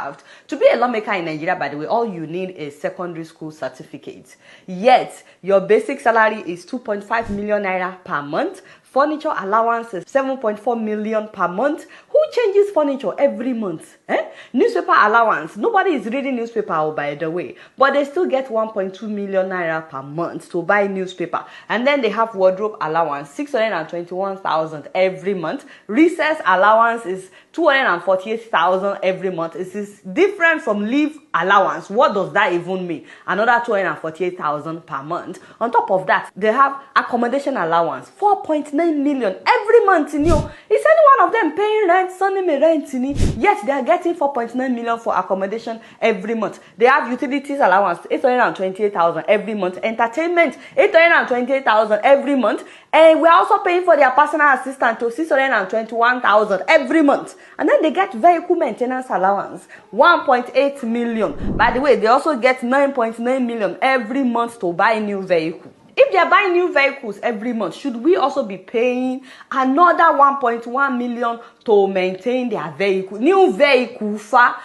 handcuffed. To be a lawmaker in Nigeria, by the way, all you need is secondary school certificate. Yet, your basic salary is 2.5 million naira per month. Furniture allowance is 7.4 million per month. Who changes furniture every month? Newspaper allowance. Nobody is reading newspaper, by the way. But they still get 1.2 million naira per month to buy newspaper. And then they have wardrobe allowance, 621,000 every month. Recess allowance is 248,000 every month. It is different from leave allowance. What does that even mean? Another 248,000 per month. On top of that, they have accommodation allowance, 4.9 million every month. Is any one of them paying rent, sending me rent? Yet they are getting 4.9 million for accommodation every month. They have utilities allowance, 828,000 every month. Entertainment, 828,000 every month. And we're also paying for their personal assistant to 621,000 every month. And then they get vehicle maintenance allowance, 1.8 million. By the way, they also get 9.9 million every month to buy new vehicle. If they are buying new vehicles every month, should we also be paying another 1.1 million to maintain their vehicle? New vehicle,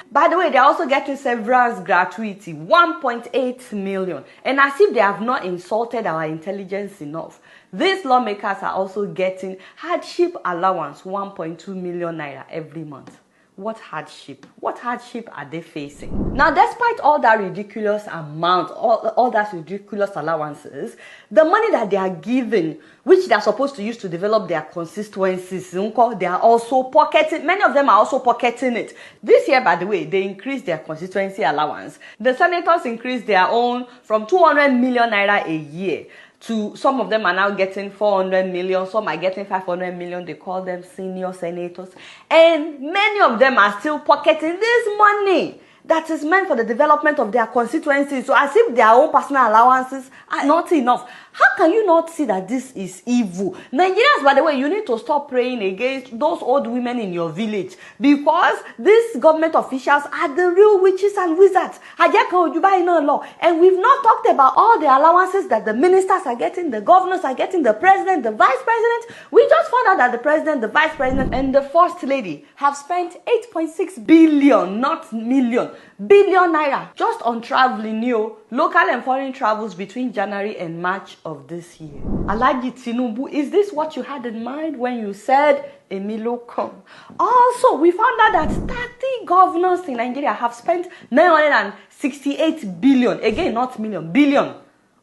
by the way, they are also getting severance gratuity, 1.8 million. And as if they have not insulted our intelligence enough, these lawmakers are also getting hardship allowance, 1.2 million naira every month. What hardship? What hardship are they facing? Now, despite all that ridiculous amount, all that ridiculous allowances, the money that they are given, which they are supposed to use to develop their constituencies, they are also pocketing. Many of them are also pocketing it. This year, by the way, they increased their constituency allowance. The senators increased their own from 200 million naira a year to some of them are now getting 400 million, some are getting 500 million. They call them senior senators. And many of them are still pocketing this money that is meant for the development of their constituencies. So as if their own personal allowances are not enough. How can you not see that this is evil? Nigerians, by the way, you need to stop praying against those old women in your village, because these government officials are the real witches and wizards. And we've not talked about all the allowances that the ministers are getting, the governors are getting, the president, the vice president. We just found out that the president, the vice president, and the first lady have spent 8.6 billion, not million, billion naira just on traveling, local and foreign travels between January and March of this year. Alhaji Tinubu, is this what you had in mind when you said Emilio come? Also, we found out that 30 governors in Nigeria have spent 968 billion, again not million, billion,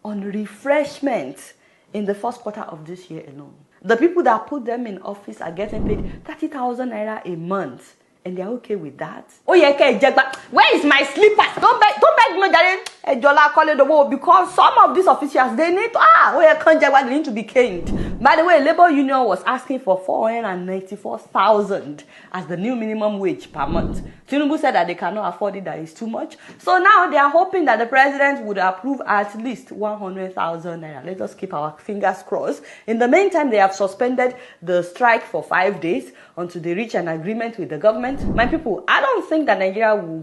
on refreshment in the first quarter of this year alone. The people that put them in office are getting paid 30,000 naira a month. And they're okay with that. Oh yeah, okay, where is my slippers? Don't beg me, darling. Because some of these officials, they need to, they need to be caned. By the way, Labour Union was asking for 494,000 as the new minimum wage per month. Tinubu said that they cannot afford it, that is too much. So now they are hoping that the president would approve at least 100,000 naira. Let us keep our fingers crossed. In the meantime, they have suspended the strike for 5 days until they reach an agreement with the government. My people, I don't think that Nigeria will